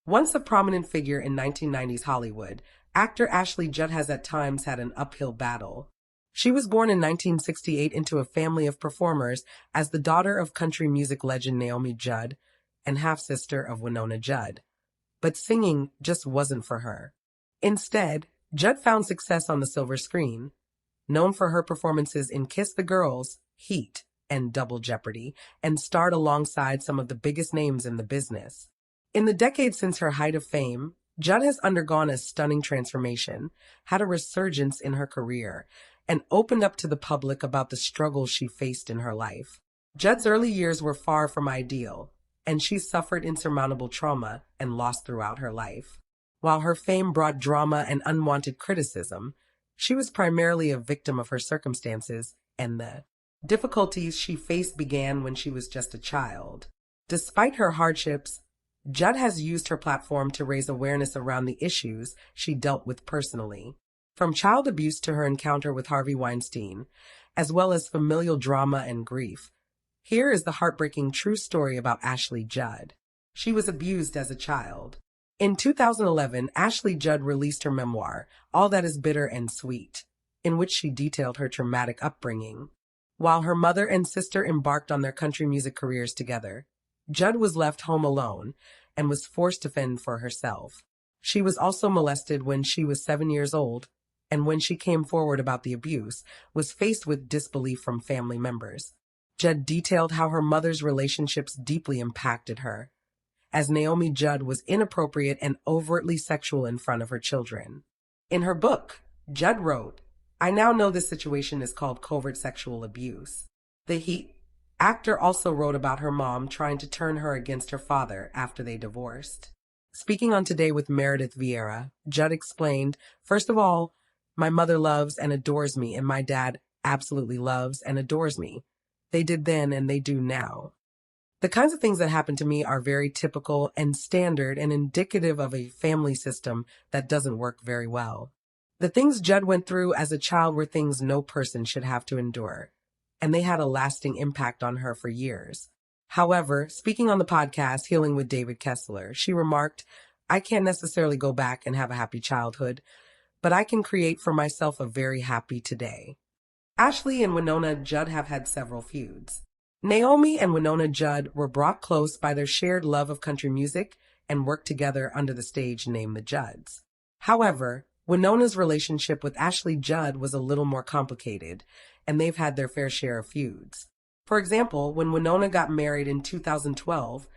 Once a prominent figure in 1990s Hollywood, actor Ashley Judd has at times had an uphill battle. She was born in 1968 into a family of performers as the daughter of country music legend Naomi Judd and half-sister of Winona Judd. But singing just wasn't for her. Instead, Judd found success on the silver screen. Known for her performances in Kiss the Girls, Heat, and Double Jeopardy, and starred alongside some of the biggest names in the business. In the decades since her height of fame, Judd has undergone a stunning transformation, had a resurgence in her career, and opened up to the public about the struggles she faced in her life. Judd's early years were far from ideal, and she suffered insurmountable trauma and loss throughout her life. While her fame brought drama and unwanted criticism, she was primarily a victim of her circumstances, and the difficulties she faced began when she was just a child. Despite her hardships, Judd has used her platform to raise awareness around the issues she dealt with personally, from child abuse to her encounter with Harvey Weinstein, as well as familial drama and grief. Here is the heartbreaking true story about Ashley Judd. She was abused as a child. In 2011, Ashley Judd released her memoir, All That Is Bitter and Sweet, in which she detailed her traumatic upbringing. While her mother and sister embarked on their country music careers together, Judd was left home alone and was forced to fend for herself. She was also molested when she was 7 years old, and when she came forward about the abuse, was faced with disbelief from family members. Judd detailed how her mother's relationships deeply impacted her, as Naomi Judd was inappropriate and overtly sexual in front of her children. In her book, Judd wrote, "I now know this situation is called covert sexual abuse." The Heat actor also wrote about her mom trying to turn her against her father after they divorced. Speaking on Today with Meredith Vieira, Judd explained, "First of all, my mother loves and adores me, and my dad absolutely loves and adores me. They did then and they do now. The kinds of things that happen to me are very typical and standard and indicative of a family system that doesn't work very well. The things Judd went through as a child were things no person should have to endure, and they had a lasting impact on her for years." However, speaking on the podcast Healing with David Kessler, she remarked, "I can't necessarily go back and have a happy childhood, but I can create for myself a very happy today." Ashley and Winona Judd have had several feuds. Naomi and Winona Judd were brought close by their shared love of country music and worked together under the stage name The Judds. However, Winona's relationship with Ashley Judd was a little more complicated, and they've had their fair share of feuds. For example, when Winona got married in 2012,